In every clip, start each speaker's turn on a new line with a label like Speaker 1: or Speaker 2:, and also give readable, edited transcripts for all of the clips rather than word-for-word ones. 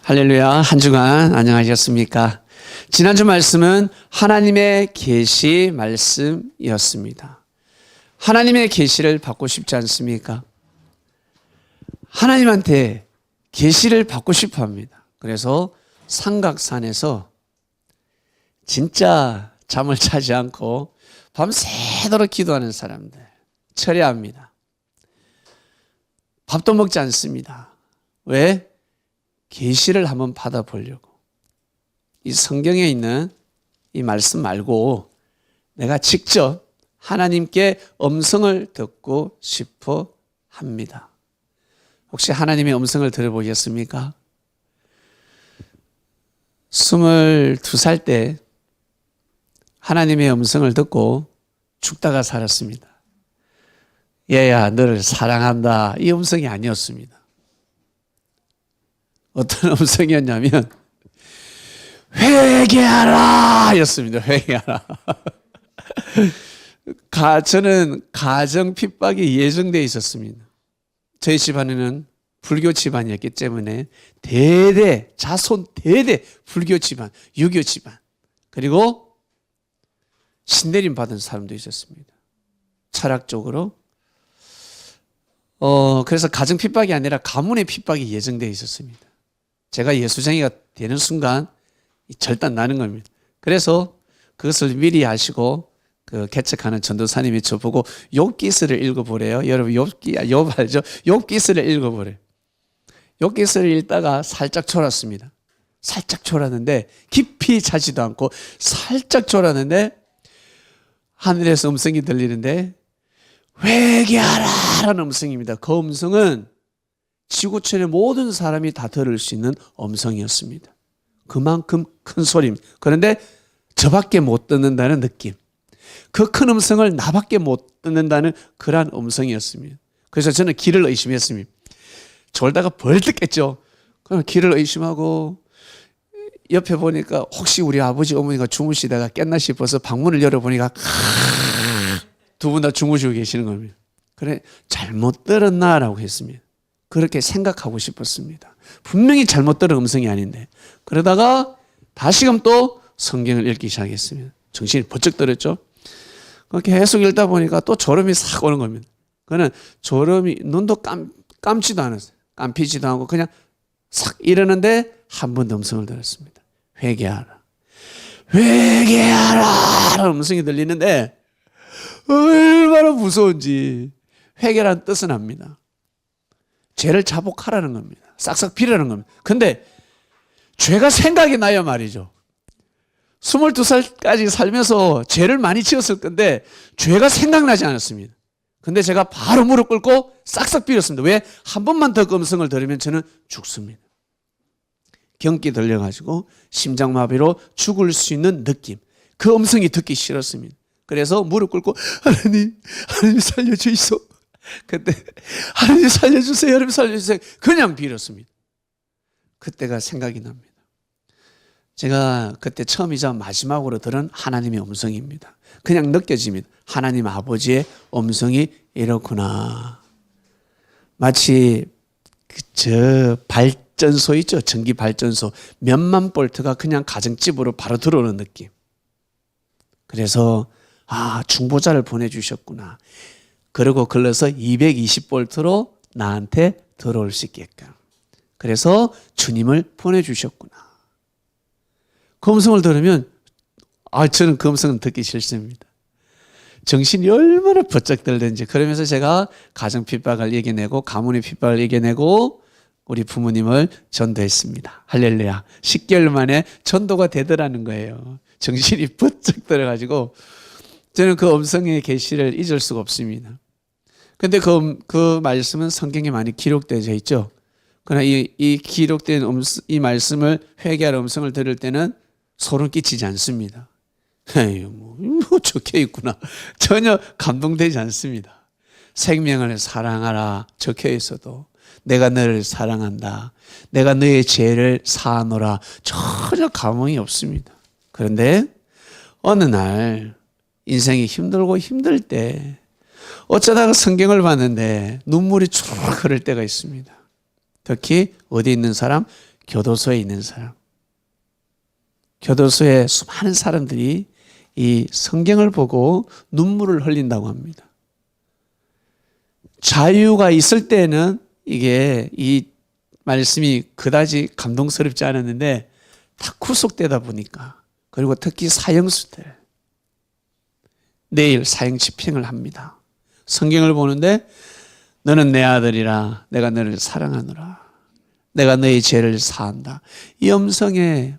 Speaker 1: 할렐루야. 한 주간 안녕하셨습니까? 지난주 말씀은 하나님의 계시 말씀이었습니다. 하나님의 계시를 받고 싶지 않습니까? 하나님한테 계시를 받고 싶어 합니다. 그래서 삼각산에서 진짜 잠을 자지 않고 밤새도록 기도하는 사람들 철야합니다. 밥도 먹지 않습니다. 왜? 계시를 한번 받아보려고. 이 성경에 있는 이 말씀 말고 내가 직접 하나님께 음성을 듣고 싶어 합니다. 혹시 하나님의 음성을 들어보셨습니까? 22살 때 하나님의 음성을 듣고 죽다가 살았습니다. 얘야, 너를 사랑한다. 이 음성이 아니었습니다. 어떤 음성이었냐면 회개하라 였습니다. 회개하라. 저는 가정 핍박이 예정되어 있었습니다. 저희 집안에는 불교 집안이었기 때문에 자손 대대 불교 집안, 유교 집안, 그리고 신내림 받은 사람도 있었습니다. 철학적으로. 그래서 가정 핍박이 아니라 가문의 핍박이 예정되어 있었습니다. 제가 예수쟁이가 되는 순간 절단 나는 겁니다. 그래서 그것을 미리 아시고 그 개척하는 전도사님이 저보고 욥기서를 읽어보래요. 여러분 욥 알죠? 욥기서를 읽어보래요. 욥기서를 읽다가 살짝 졸았습니다. 살짝 졸았는데 깊이 자지도 않고 살짝 졸았는데 하늘에서 음성이 들리는데 회개하라라는 음성입니다. 그 음성은 지구촌의 모든 사람이 다 들을 수 있는 음성이었습니다. 그만큼 큰 소리입니다. 그런데 저밖에 못 듣는다는 느낌. 그 큰 음성을 나밖에 못 듣는다는 그러한 음성이었습니다. 그래서 저는 길을 의심했습니다. 졸다가 벌떡 깼죠. 그럼 길을 의심하고 옆에 보니까 혹시 우리 아버지 어머니가 주무시다가 깼나 싶어서 방문을 열어보니까 두 분 다 주무시고 계시는 겁니다. 그래, 잘못 들었나라고 했습니다. 그렇게 생각하고 싶었습니다. 분명히 잘못 들은 음성이 아닌데. 그러다가 다시금 또 성경을 읽기 시작했습니다. 정신이 번쩍 들었죠. 계속 읽다 보니까 또 졸음이 싹 오는 겁니다. 그는 졸음이 눈도 감지도 않았어요. 감히지도 않고 그냥 싹 이러는데 한 번 더 음성을 들었습니다. 회개하라. 회개하라! 음성이 들리는데 얼마나 무서운지. 회개라는 뜻은 압니다. 죄를 자복하라는 겁니다. 싹싹 비라는 겁니다. 근데 죄가 생각이 나요 말이죠. 22살까지 살면서 죄를 많이 지었을 건데 죄가 생각나지 않았습니다. 근데 제가 바로 무릎 꿇고 싹싹 빌었습니다. 왜? 한 번만 더 그 음성을 들으면 저는 죽습니다. 경기 들려가지고 심장마비로 죽을 수 있는 느낌. 그 음성이 듣기 싫었습니다. 그래서 무릎 꿇고 하나님 살려주이소. 그때 하나님 살려주세요. 여러분 살려주세요. 그냥 빌었습니다. 그때가 생각이 납니다. 제가 그때 처음이자 마지막으로 들은 하나님의 음성입니다. 그냥 느껴집니다. 하나님 아버지의 음성이 이렇구나. 마치 저 발전소 있죠. 전기 발전소 몇만 볼트가 그냥 가정집으로 바로 들어오는 느낌. 그래서 중보자를 보내주셨구나. 그리고 걸러서 220볼트로 나한테 들어올 수 있게끔. 그래서 주님을 보내주셨구나. 그 음성을 들으면 저는 그 음성은 듣기 싫습니다. 정신이 얼마나 번쩍 들든지. 그러면서 제가 가정 핍박을 이겨내고 가문의 핍박을 이겨내고 우리 부모님을 전도했습니다. 할렐루야. 10개월 만에 전도가 되더라는 거예요. 정신이 번쩍 들어가지고 저는 그 음성의 계시를 잊을 수가 없습니다. 근데 그 말씀은 성경에 많이 기록되어 있죠. 그러나 이 기록된 이 말씀을 회개할 음성을 들을 때는 소름 끼치지 않습니다. 뭐 적혀 있구나. 전혀 감동되지 않습니다. 생명을 사랑하라 적혀 있어도 내가 너를 사랑한다. 내가 너의 죄를 사하노라. 전혀 감흥이 없습니다. 그런데 어느 날 인생이 힘들고 힘들 때 어쩌다가 성경을 봤는데 눈물이 쭉 흐를 때가 있습니다. 특히 어디 있는 사람? 교도소에 있는 사람. 교도소에 수많은 사람들이 이 성경을 보고 눈물을 흘린다고 합니다. 자유가 있을 때는 이게 이 말씀이 그다지 감동스럽지 않았는데 다 구속되다 보니까, 그리고 특히 사형수들 내일 사형 집행을 합니다. 성경을 보는데 너는 내 아들이라 내가 너를 사랑하노라. 내가 너의 죄를 사한다. 이 음성에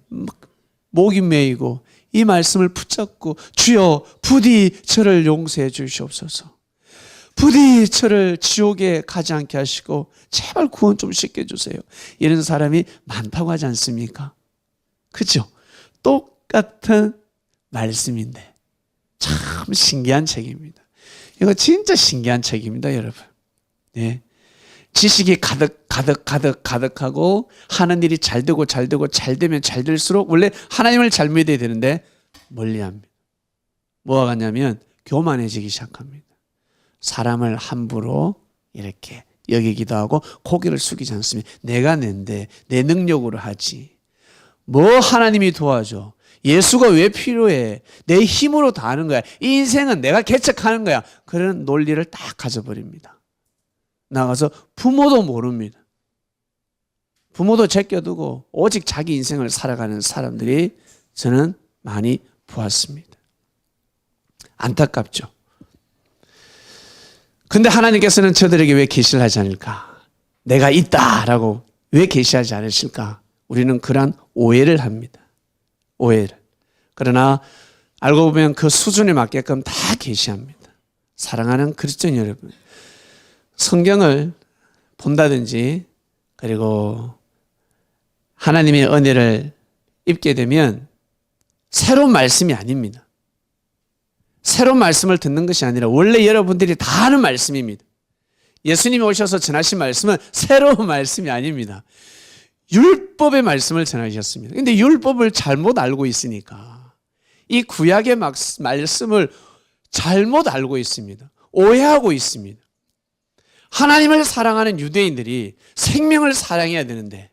Speaker 1: 목이 메이고 이 말씀을 붙잡고 주여 부디 저를 용서해 주시옵소서. 부디 저를 지옥에 가지 않게 하시고 제발 구원 좀 시켜주세요. 이런 사람이 많다고 하지 않습니까? 그렇죠? 똑같은 말씀인데 참 신기한 책입니다. 이거 진짜 신기한 책입니다, 여러분. 네. 지식이 가득하고 하는 일이 잘 되고 잘 되면 잘 될수록 원래 하나님을 잘 믿어야 되는데 멀리합니다. 뭐가 같냐면 교만해지기 시작합니다. 사람을 함부로 이렇게 여기기도 하고 고개를 숙이지 않습니다. 내가 낸데 내 능력으로 하지. 뭐 하나님이 도와줘. 예수가 왜 필요해? 내 힘으로 다 하는 거야. 이 인생은 내가 개척하는 거야. 그런 논리를 딱 가져버립니다. 나가서 부모도 모릅니다. 부모도 제껴두고 오직 자기 인생을 살아가는 사람들이 저는 많이 보았습니다. 안타깝죠. 근데 하나님께서는 저들에게 왜 계시를 하지 않을까? 내가 있다라고 왜 계시하지 않으실까? 우리는 그러한 오해를 합니다. 오해를. 그러나 알고 보면 그 수준에 맞게끔 다 계시합니다. 사랑하는 그리스도인 여러분, 성경을 본다든지 그리고 하나님의 은혜를 입게 되면 새로운 말씀이 아닙니다. 새로운 말씀을 듣는 것이 아니라 원래 여러분들이 다 아는 말씀입니다. 예수님이 오셔서 전하신 말씀은 새로운 말씀이 아닙니다. 율법의 말씀을 전하셨습니다. 그런데 율법을 잘못 알고 있으니까 이 구약의 말씀을 잘못 알고 있습니다. 오해하고 있습니다. 하나님을 사랑하는 유대인들이 생명을 사랑해야 되는데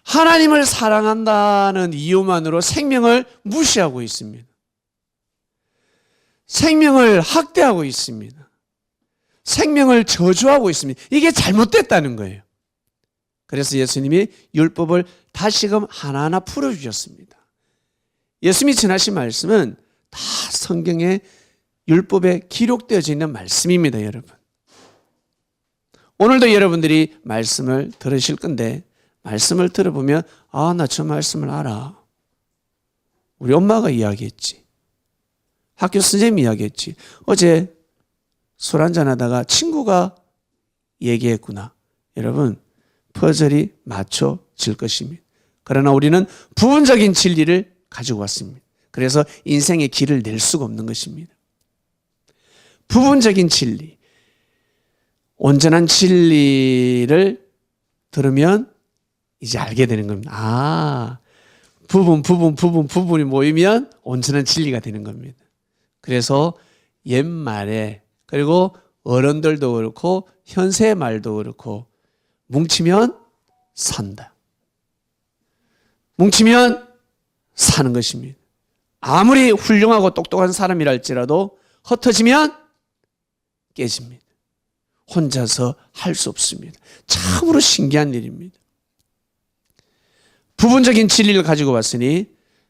Speaker 1: 하나님을 사랑한다는 이유만으로 생명을 무시하고 있습니다. 생명을 학대하고 있습니다. 생명을 저주하고 있습니다. 이게 잘못됐다는 거예요. 그래서 예수님이 율법을 다시금 하나하나 풀어주셨습니다. 예수님이 전하신 말씀은 다 성경의 율법에 기록되어져 있는 말씀입니다, 여러분. 오늘도 여러분들이 말씀을 들으실 건데 말씀을 들어보면 아, 나 저 말씀을 알아. 우리 엄마가 이야기했지. 학교 선생님이 이야기했지. 어제 술 한잔 하다가 친구가 얘기했구나. 여러분, 퍼즐이 맞춰질 것입니다. 그러나 우리는 부분적인 진리를 가지고 왔습니다. 그래서 인생의 길을 낼 수가 없는 것입니다. 부분적인 진리, 온전한 진리를 들으면 이제 알게 되는 겁니다. 아, 부분이 모이면 온전한 진리가 되는 겁니다. 그래서 옛말에 그리고 어른들도 그렇고 현세의 말도 그렇고 뭉치면 산다. 뭉치면 사는 것입니다. 아무리 훌륭하고 똑똑한 사람이랄지라도 흩어지면 깨집니다. 혼자서 할 수 없습니다. 참으로 신기한 일입니다. 부분적인 진리를 가지고 왔으니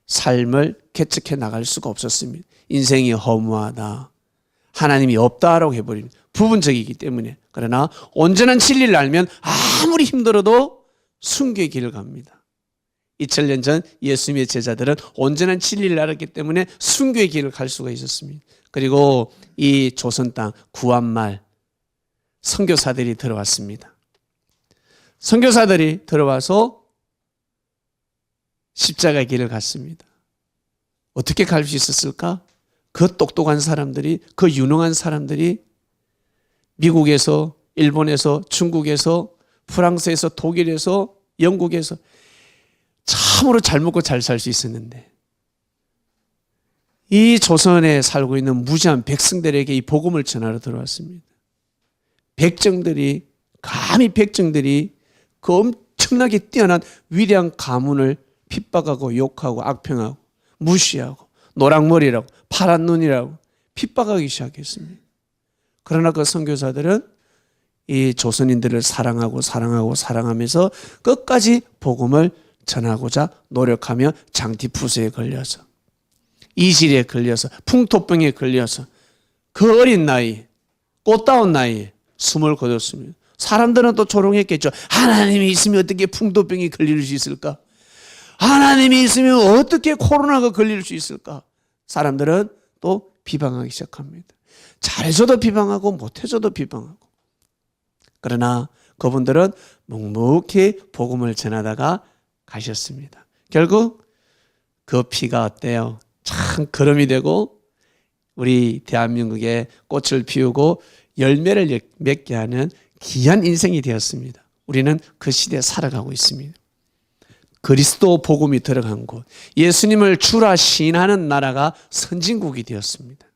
Speaker 1: 삶을 개척해 나갈 수가 없었습니다. 인생이 허무하다. 하나님이 없다라고 해버립니다. 부분적이기 때문에. 그러나 온전한 진리를 알면 아무리 힘들어도 순교의 길을 갑니다. 2000년 전 예수님의 제자들은 온전한 진리를 알았기 때문에 순교의 길을 갈 수가 있었습니다. 그리고 이 조선 땅 구한말 선교사들이 들어왔습니다. 선교사들이 들어와서 십자가의 길을 갔습니다. 어떻게 갈 수 있었을까? 그 똑똑한 사람들이, 그 유능한 사람들이 미국에서, 일본에서, 중국에서, 프랑스에서, 독일에서, 영국에서 참으로 잘 먹고 잘 살 수 있었는데 이 조선에 살고 있는 무지한 백성들에게 이 복음을 전하러 들어왔습니다. 백정들이 감히 그 엄청나게 뛰어난 위대한 가문을 핍박하고 욕하고 악평하고 무시하고 노랑머리라고 파란 눈이라고 핍박하기 시작했습니다. 그러나 그 선교사들은 이 조선인들을 사랑하면서 끝까지 복음을 전하고자 노력하며 장티푸스에 걸려서 이질에 걸려서 풍토병에 걸려서 그 어린 나이에 꽃다운 나이에 숨을 거뒀습니다. 사람들은 또 조롱했겠죠. 하나님이 있으면 어떻게 풍토병이 걸릴 수 있을까? 하나님이 있으면 어떻게 코로나가 걸릴 수 있을까? 사람들은 또 비방하기 시작합니다. 잘해줘도 비방하고 못해줘도 비방하고. 그러나 그분들은 묵묵히 복음을 전하다가 가셨습니다. 결국 그 피가 어때요? 참 거름이 되고 우리 대한민국에 꽃을 피우고 열매를 맺게 하는 귀한 인생이 되었습니다. 우리는 그 시대에 살아가고 있습니다. 그리스도 복음이 들어간 곳, 예수님을 주라 시인하는 나라가 선진국이 되었습니다.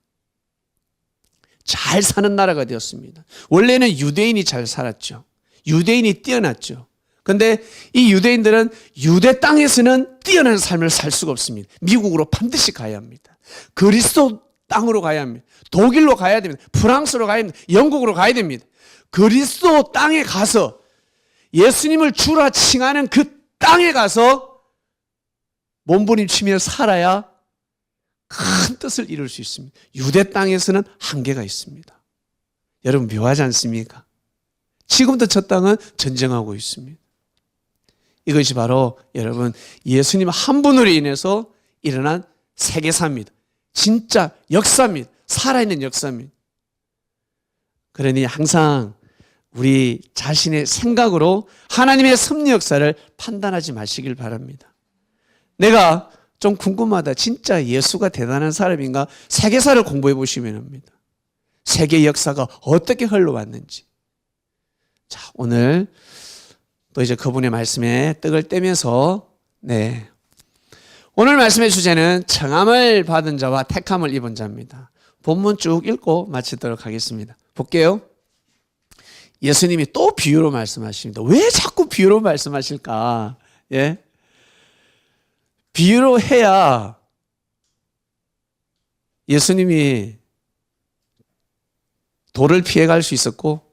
Speaker 1: 잘 사는 나라가 되었습니다. 원래는 유대인이 잘 살았죠. 유대인이 뛰어났죠. 그런데 이 유대인들은 유대 땅에서는 뛰어난 삶을 살 수가 없습니다. 미국으로 반드시 가야 합니다. 그리스도 땅으로 가야 합니다. 독일로 가야 됩니다. 프랑스로 가야 됩니다. 영국으로 가야 됩니다. 그리스도 땅에 가서 예수님을 주라 칭하는 그 땅에 가서 몸부림치며 살아야 큰 뜻을 이룰 수 있습니다. 유대 땅에서는 한계가 있습니다. 여러분 묘하지 않습니까? 지금도 저 땅은 전쟁하고 있습니다. 이것이 바로 여러분 예수님 한 분으로 인해서 일어난 세계사입니다. 진짜 역사입니다. 살아있는 역사입니다. 그러니 항상 우리 자신의 생각으로 하나님의 섭리 역사를 판단하지 마시길 바랍니다. 내가 좀 궁금하다. 진짜 예수가 대단한 사람인가? 세계사를 공부해 보시면 합니다. 세계 역사가 어떻게 흘러왔는지. 자, 오늘 또 이제 그분의 말씀에 떡을 떼면서 오늘 말씀의 주제는 청함을 받은 자와 택함을 입은 자입니다. 본문 쭉 읽고 마치도록 하겠습니다. 볼게요. 예수님이 또 비유로 말씀하십니다. 왜 자꾸 비유로 말씀하실까? 예? 비유로 해야 예수님이 돌을 피해갈 수 있었고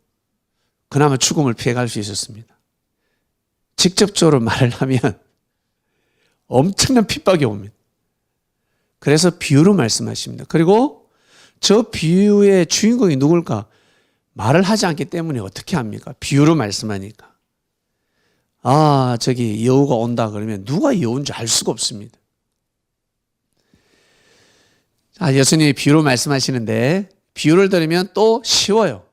Speaker 1: 그나마 죽음을 피해갈 수 있었습니다. 직접적으로 말을 하면 엄청난 핍박이 옵니다. 그래서 비유로 말씀하십니다. 그리고 저 비유의 주인공이 누굴까? 말을 하지 않기 때문에 어떻게 합니까? 비유로 말씀하니까. 저기 여우가 온다 그러면 누가 여우인지 알 수가 없습니다. 예수님이 비유로 말씀하시는데 비유를 들으면 또 쉬워요.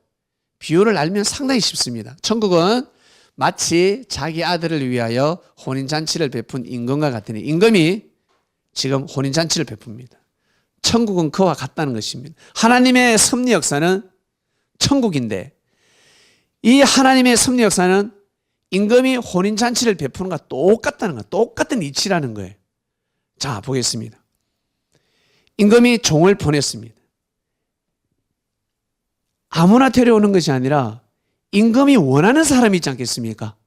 Speaker 1: 비유를 알면 상당히 쉽습니다. 천국은 마치 자기 아들을 위하여 혼인잔치를 베푼 임금과 같으니 임금이 지금 혼인잔치를 베풉니다. 천국은 그와 같다는 것입니다. 하나님의 섭리 역사는 천국인데 이 하나님의 섭리 역사는 임금이 혼인잔치를 베푸는 것과 똑같다는 거예요. 똑같은 이치라는 거예요. 자, 보겠습니다. 임금이 종을 보냈습니다. 아무나 데려오는 것이 아니라 임금이 원하는 사람이 있지 않겠습니까?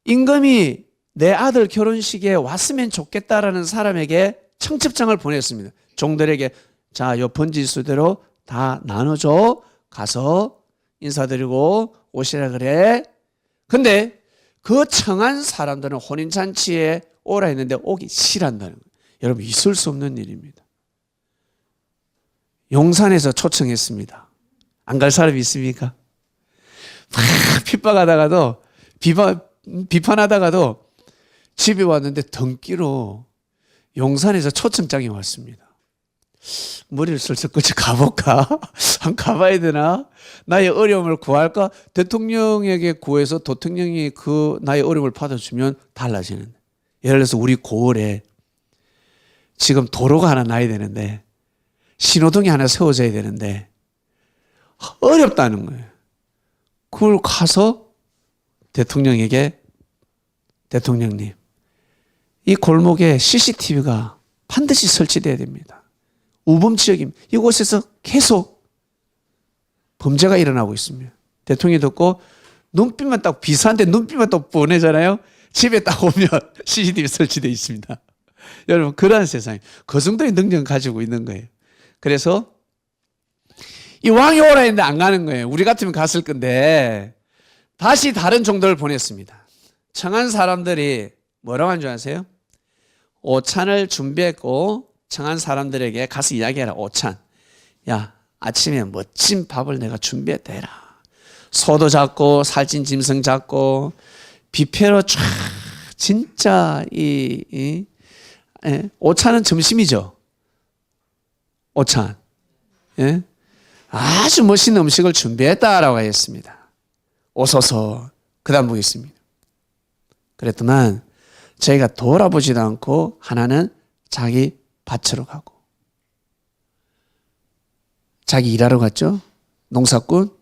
Speaker 1: 임금이 내 아들 결혼식에 왔으면 좋겠다라는 사람에게 청첩장을 보냈습니다. 종들에게 자, 요 번지 수대로 다 나눠줘. 가서 인사드리고 오시라 그래. 근데 그 청한 사람들은 혼인잔치에 오라 했는데 오기 싫어한다는 거예요. 여러분 있을 수 없는 일입니다. 용산에서 초청했습니다. 안 갈 사람이 있습니까? 막 핍박하다가도 비판하다가도 집에 왔는데 등기로 용산에서 초청장이 왔습니다. 머리를 슬슬 끄지 가볼까? 한번 가봐야 되나? 나의 어려움을 구할까? 대통령에게 구해서 대통령이 그 나의 어려움을 받아주면 달라지는데. 예를 들어서 우리 고을에 지금 도로가 하나 나야 되는데 신호등이 하나 세워져야 되는데 어렵다는 거예요. 그걸 가서 대통령에게 대통령님 이 골목에 CCTV가 반드시 설치돼야 됩니다. 우범 지역입니다. 이곳에서 계속 범죄가 일어나고 있습니다. 대통령이 듣고 눈빛만 딱 비서한테 눈빛만 또 보내잖아요. 집에 딱 오면 CCTV 설치되어 있습니다. 여러분 그러한 세상이 그 정도의 능력을 가지고 있는 거예요. 그래서 이 왕이 오라 했는데 안 가는 거예요. 우리 같으면 갔을 건데 다시 다른 종들을 보냈습니다. 청한 사람들이 뭐라고 한 줄 아세요? 오찬을 준비했고 청한 사람들에게 가서 이야기해라. 오찬. 야, 아침에 멋진 밥을 내가 준비했다 해라. 소도 잡고 살찐 짐승 잡고 뷔페로 쫙 진짜 오찬은 점심이죠. 오찬. 예? 아주 멋있는 음식을 준비했다라고 했습니다. 오소서. 그 다음 보겠습니다. 그랬더만 저희가 돌아보지도 않고 하나는 자기 밭으로 가고 자기 일하러 갔죠. 농사꾼.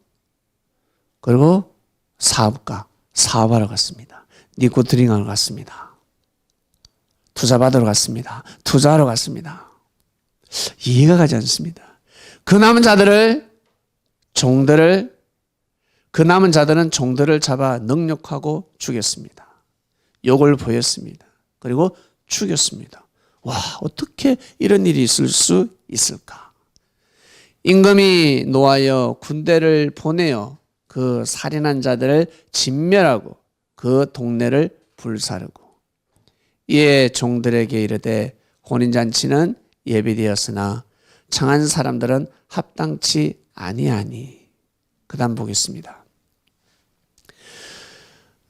Speaker 1: 그리고 사업가. 사업하러 갔습니다. 리코트링하러 갔습니다. 투자받으러 갔습니다. 투자하러 갔습니다. 이해가 가지 않습니다. 그 남은 자들은 종들을 잡아 능욕하고 죽였습니다. 욕을 보였습니다. 그리고 죽였습니다. 와, 어떻게 이런 일이 있을 수 있을까? 임금이 노하여 군대를 보내어 그 살인한 자들을 진멸하고 그 동네를 불사르고 이에 종들에게 이르되 혼인잔치는 예비되었으나 청한 사람들은 합당치 아니하니. 그 다음 보겠습니다.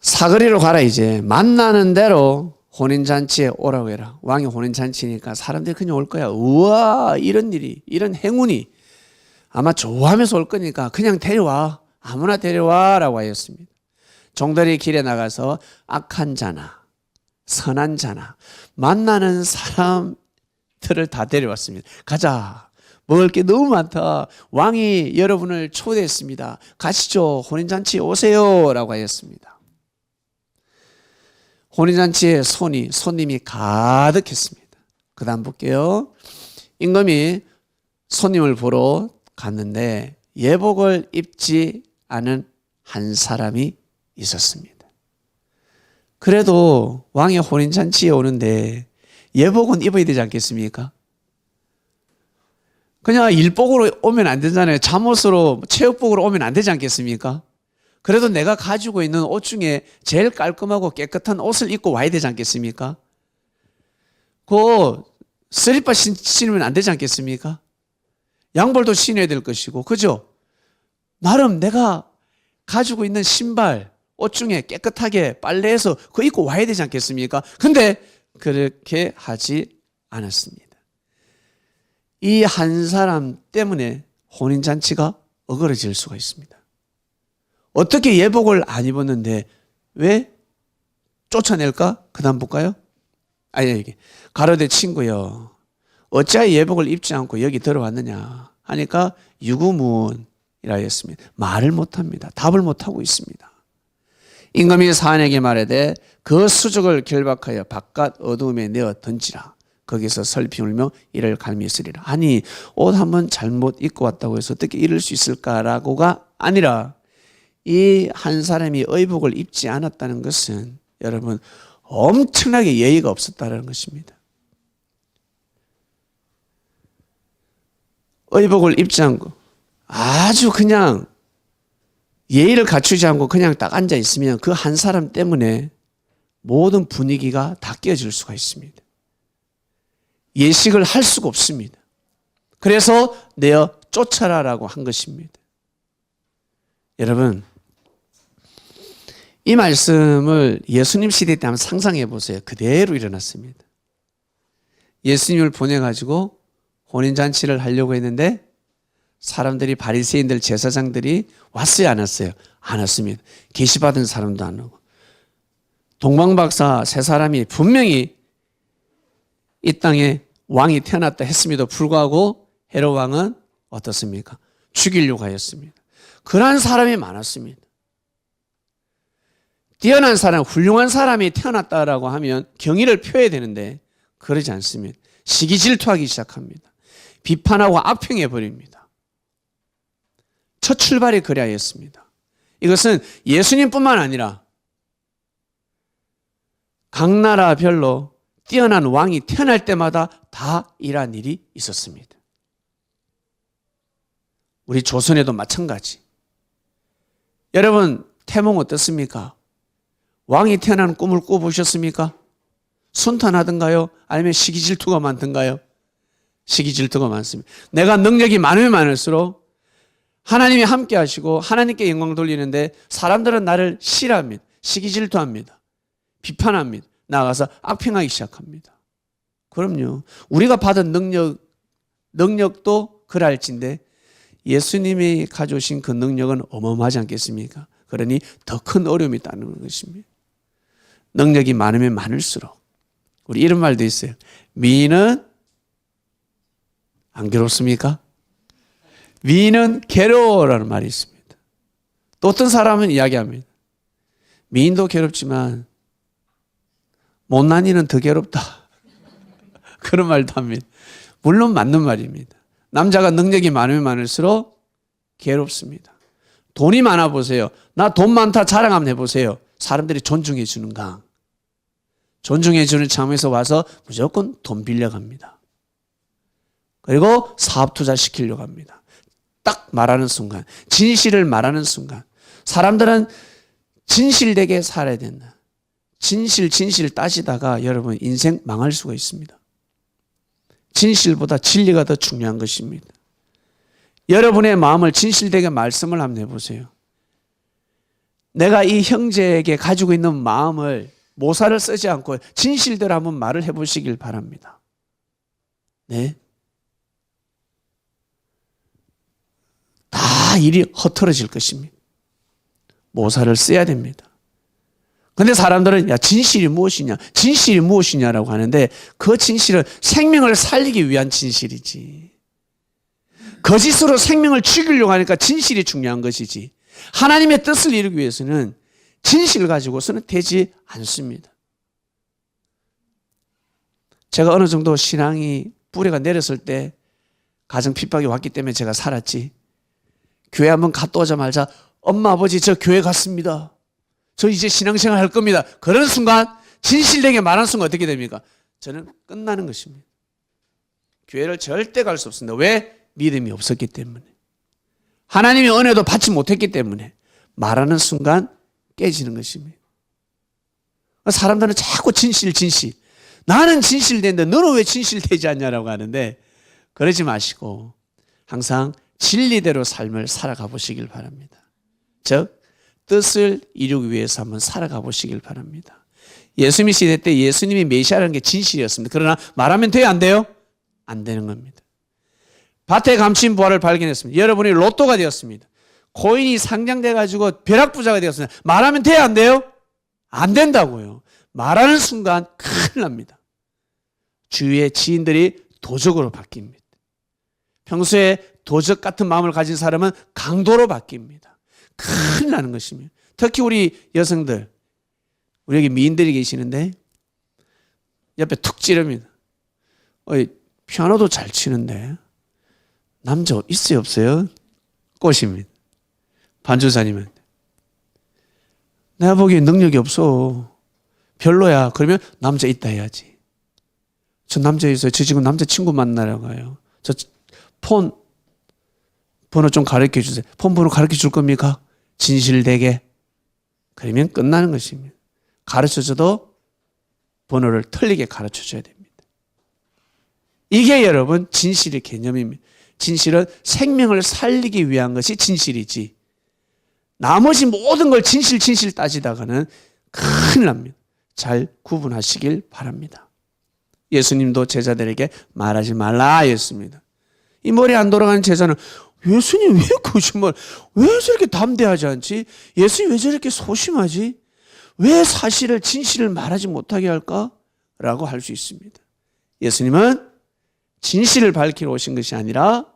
Speaker 1: 사거리로 가라. 이제 만나는 대로 혼인잔치에 오라고 해라. 왕이 혼인잔치니까 사람들이 그냥 올 거야. 우와, 이런 일이, 이런 행운이 아마 좋아하면서 올 거니까 그냥 데려와. 아무나 데려와 라고 하였습니다. 종들이 길에 나가서 악한 자나 선한 자나 만나는 사람들을 다 데려왔습니다. 가자. 먹을 게 너무 많다. 왕이 여러분을 초대했습니다. 가시죠. 혼인잔치 오세요 라고 하였습니다. 혼인잔치에 손님이 가득했습니다. 그 다음 볼게요. 임금이 손님을 보러 갔는데 예복을 입지 않은 한 사람이 있었습니다. 그래도 왕의 혼인잔치에 오는데 예복은 입어야 되지 않겠습니까? 그냥 일복으로 오면 안 되잖아요. 잠옷으로, 체육복으로 오면 안 되지 않겠습니까? 그래도 내가 가지고 있는 옷 중에 제일 깔끔하고 깨끗한 옷을 입고 와야 되지 않겠습니까? 그 슬리퍼 신으면 안 되지 않겠습니까? 양볼도 신어야 될 것이고, 그죠? 나름 내가 가지고 있는 신발, 옷 중에 깨끗하게 빨래해서 그거 입고 와야 되지 않겠습니까? 근데 그렇게 하지 않았습니다. 이 한 사람 때문에 혼인잔치가 어그러질 수가 있습니다. 어떻게 예복을 안 입었는데 왜 쫓아낼까? 그 다음 볼까요? 이게 가로되 친구여, 어찌하여 예복을 입지 않고 여기 들어왔느냐 하니까 유구무원이라 했습니다. 말을 못합니다. 답을 못하고 있습니다. 임금이 사안에게 말하되 그 수족을 결박하여 바깥 어두움에 내어 던지라. 거기서 슬피 울며 이를 갈미으리라. 아니, 옷 한번 잘못 입고 왔다고 해서 어떻게 이럴 수 있을까라고가 아니라 이 한 사람이 의복을 입지 않았다는 것은 여러분 엄청나게 예의가 없었다는 것입니다. 의복을 입지 않고 아주 그냥 예의를 갖추지 않고 그냥 딱 앉아 있으면 그 한 사람 때문에 모든 분위기가 다 깨어질 수가 있습니다. 예식을 할 수가 없습니다. 그래서 내어 쫓아라라고 한 것입니다. 여러분, 이 말씀을 예수님 시대 때 한번 상상해 보세요. 그대로 일어났습니다. 예수님을 보내가지고 혼인잔치를 하려고 했는데 사람들이 바리새인들 제사장들이 왔어요, 안 왔어요? 안 왔습니다. 계시받은 사람도 안 오고 동방박사 세 사람이 분명히 이 땅에 왕이 태어났다 했음에도 불구하고 헤롯 왕은 어떻습니까? 죽이려고 하였습니다. 그러한 사람이 많았습니다. 뛰어난 사람, 훌륭한 사람이 태어났다라고 하면 경의를 표해야 되는데 그러지 않습니다. 시기 질투하기 시작합니다. 비판하고 악평해 버립니다. 첫 출발이 그리하였습니다. 이것은 예수님뿐만 아니라 각 나라별로 뛰어난 왕이 태어날 때마다 다 이러한 일이 있었습니다. 우리 조선에도 마찬가지. 여러분 태몽 어떻습니까? 왕이 태어나는 꿈을 꿔보셨습니까? 순탄하던가요? 아니면 시기 질투가 많던가요? 시기 질투가 많습니다. 내가 능력이 많으면 많을수록 하나님이 함께 하시고 하나님께 영광 돌리는데 사람들은 나를 싫어합니다. 시기 질투합니다. 비판합니다. 나가서 악평하기 시작합니다. 그럼요. 우리가 받은 능력도 그랄진데 예수님이 가져오신 그 능력은 어마어마하지 않겠습니까? 그러니 더 큰 어려움이 있다는 것입니다. 능력이 많으면 많을수록 우리 이런 말도 있어요. 미인은 안 괴롭습니까? 미인은 괴로워라는 말이 있습니다. 또 어떤 사람은 이야기합니다. 미인도 괴롭지만 못난이는 더 괴롭다. 그런 말도 합니다. 물론 맞는 말입니다. 남자가 능력이 많으면 많을수록 괴롭습니다. 돈이 많아 보세요. 나 돈 많다 자랑 한번 해보세요. 사람들이 존중해 주는가? 존중해 주는 장에서 와서 무조건 돈 빌려갑니다. 그리고 사업 투자 시키려고 합니다. 딱 말하는 순간, 진실을 말하는 순간 사람들은 진실되게 살아야 된다. 진실 따지다가 여러분 인생 망할 수가 있습니다. 진실보다 진리가 더 중요한 것입니다. 여러분의 마음을 진실되게 말씀을 한번 해보세요. 내가 이 형제에게 가지고 있는 마음을 모사를 쓰지 않고 진실대로 한번 말을 해보시길 바랍니다. 네. 다 일이 허털어질 것입니다. 모사를 써야 됩니다. 근데 사람들은 야 진실이 무엇이냐 진실이 무엇이냐라고 하는데 그 진실은 생명을 살리기 위한 진실이지. 거짓으로 생명을 죽이려고 하니까 진실이 중요한 것이지. 하나님의 뜻을 이루기 위해서는 진실을 가지고서는 되지 않습니다. 제가 어느 정도 신앙이 뿌리가 내렸을 때 가정 핍박이 왔기 때문에 제가 살았지. 교회 한번 갔다 오자마자 엄마 아버지 저 교회 갔습니다. 저 이제 신앙생활 할 겁니다. 그런 순간 진실되게 말하는 순간 어떻게 됩니까? 저는 끝나는 것입니다. 교회를 절대 갈 수 없습니다. 왜? 믿음이 없었기 때문에. 하나님의 은혜도 받지 못했기 때문에 말하는 순간 깨지는 것입니다. 사람들은 자꾸 진실. 나는 진실되는데 너는 왜 진실되지 않냐라고 하는데 그러지 마시고 항상 진리대로 삶을 살아가 보시길 바랍니다. 즉 뜻을 이루기 위해서 한번 살아가 보시길 바랍니다. 예수님 시대 때 예수님이 메시아라는 게 진실이었습니다. 그러나 말하면 돼요? 안 돼요? 안 되는 겁니다. 밭에 감춘 부활을 발견했습니다. 여러분이 로또가 되었습니다. 코인이 상장돼가지고 벼락부자가 되었습니다. 말하면 돼요? 안 돼요? 안 된다고요. 말하는 순간 큰일 납니다. 주위의 지인들이 도적으로 바뀝니다. 평소에 도적 같은 마음을 가진 사람은 강도로 바뀝니다. 큰일 나는 것입니다. 특히 우리 여성들, 우리 여기 미인들이 계시는데 옆에 툭 찌릅니다. 피아노도 잘 치는데 남자 있어요 없어요? 꽃입니다. 반주사님은 내가 보기엔 능력이 없어. 별로야. 그러면 남자 있다 해야지. 저 남자 있어요. 저 지금 남자친구 만나러 가요. 저 폰 번호 좀 가르쳐 주세요. 폰 번호 가르쳐 줄 겁니까? 진실되게. 그러면 끝나는 것입니다. 가르쳐줘도 번호를 틀리게 가르쳐줘야 됩니다. 이게 여러분 진실의 개념입니다. 진실은 생명을 살리기 위한 것이 진실이지. 나머지 모든 걸 진실 따지다가는 큰일 납니다. 잘 구분하시길 바랍니다. 예수님도 제자들에게 말하지 말라 했습니다. 이 머리 안 돌아가는 제자는 예수님 왜 거짓말, 왜 저렇게 담대하지 않지? 예수님 왜 저렇게 소심하지? 왜 사실을 진실을 말하지 못하게 할까? 라고 할 수 있습니다. 예수님은 진실을 밝히러 오신 것이 아니라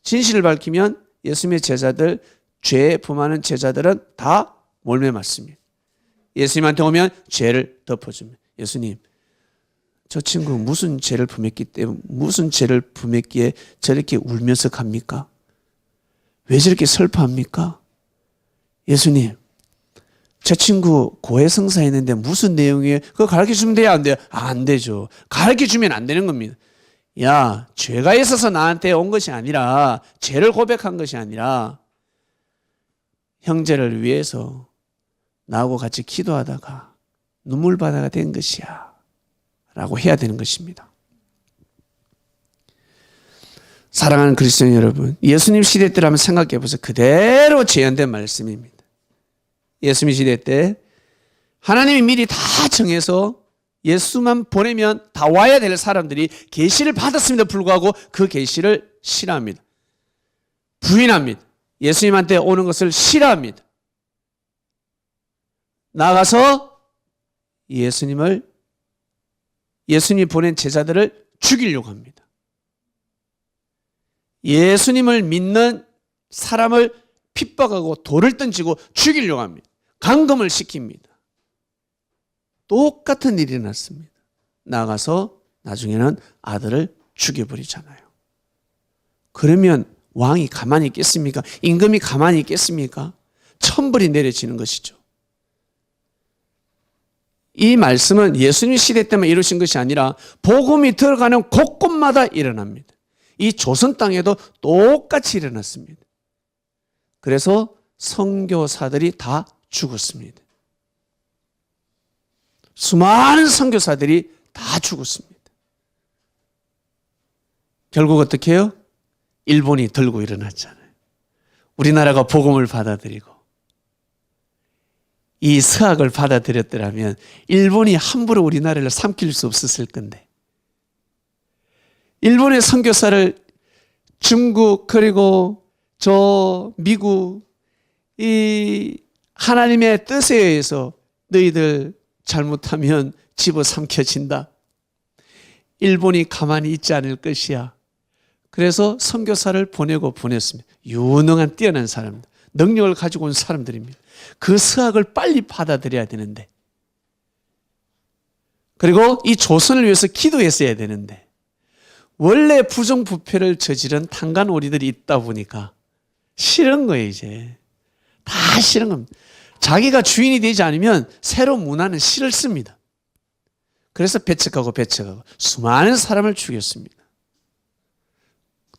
Speaker 1: 진실을 밝히면 예수님의 제자들, 죄에 품하는 제자들은 다 몰매 맞습니다. 예수님한테 오면 죄를 덮어줍니다. 예수님, 저 친구 무슨 죄를 품했기에 저렇게 울면서 갑니까? 왜 저렇게 슬퍼합니까? 예수님, 저 친구 고해성사 했는데 무슨 내용이에요? 그거 가르쳐주면 돼요? 안 돼요? 안 되죠. 가르쳐주면 안 되는 겁니다. 야, 죄가 있어서 나한테 온 것이 아니라, 죄를 고백한 것이 아니라 형제를 위해서 나하고 같이 기도하다가 눈물바다가 된 것이야 라고 해야 되는 것입니다. 사랑하는 그리스도인 여러분, 예수님 시대 때라면 생각해 보세요. 그대로 재현된 말씀입니다. 예수님 시대 때 하나님이 미리 다 정해서 예수만 보내면 다 와야 될 사람들이 계시를 받았음에도 불구하고 그 계시를 싫어합니다. 부인합니다. 예수님한테 오는 것을 싫어합니다. 나가서 예수님이 보낸 제자들을 죽이려고 합니다. 예수님을 믿는 사람을 핍박하고 돌을 던지고 죽이려고 합니다. 감금을 시킵니다. 똑같은 일이 났습니다. 나가서 나중에는 아들을 죽여버리잖아요. 그러면 왕이 가만히 있겠습니까? 임금이 가만히 있겠습니까? 천벌이 내려지는 것이죠. 이 말씀은 예수님 시대 때만 이루신 것이 아니라 복음이 들어가는 곳곳마다 일어납니다. 이 조선 땅에도 똑같이 일어났습니다. 그래서 선교사들이 다 죽었습니다. 수많은 선교사들이 다 죽었습니다. 결국 어떻게 해요? 일본이 들고 일어났잖아요. 우리나라가 복음을 받아들이고 이 서학을 받아들였더라면 일본이 함부로 우리나라를 삼킬 수 없었을 건데, 일본의 선교사를 중국 그리고 저 미국 이 하나님의 뜻에 의해서 너희들 잘못하면 집어삼켜진다. 일본이 가만히 있지 않을 것이야. 그래서 선교사를 보냈습니다. 유능한 뛰어난 사람들, 능력을 가지고 온 사람들입니다. 그 서학을 빨리 받아들여야 되는데, 그리고 이 조선을 위해서 기도했어야 되는데, 원래 부정부패를 저지른 탄간오리들이 있다 보니까 싫은 거예요. 이제 다 싫은 겁니다. 자기가 주인이 되지 않으면 새로운 문화는 싫습니다. 그래서 배척하고 수많은 사람을 죽였습니다.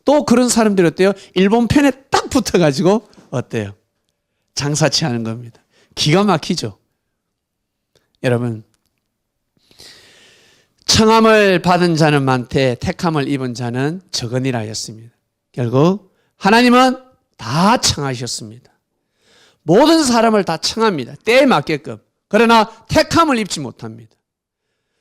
Speaker 1: 또 그런 사람들이 어때요? 일본 편에 딱 붙어가지고 어때요? 장사치 하는 겁니다. 기가 막히죠. 여러분, 청함을 받은 자는 많되 택함을 입은 자는 적으니라 하였습니다. 결국 하나님은 다 청하셨습니다. 모든 사람을 다 청합니다. 때에 맞게끔. 그러나 택함을 입지 못합니다.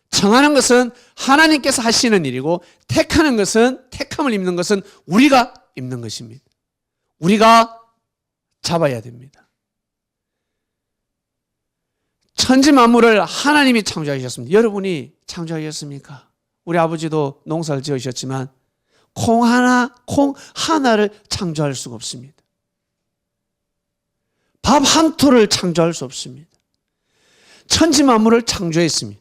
Speaker 1: 청하는 것은 하나님께서 하시는 일이고, 택하는 것은, 택함을 입는 것은 우리가 입는 것입니다. 우리가 잡아야 됩니다. 천지 만물을 하나님이 창조하셨습니다. 여러분이 창조하셨습니까? 우리 아버지도 농사를 지으셨지만 콩 하나를 창조할 수가 없습니다. 밥 한 토를 창조할 수 없습니다. 천지 만물을 창조했습니다.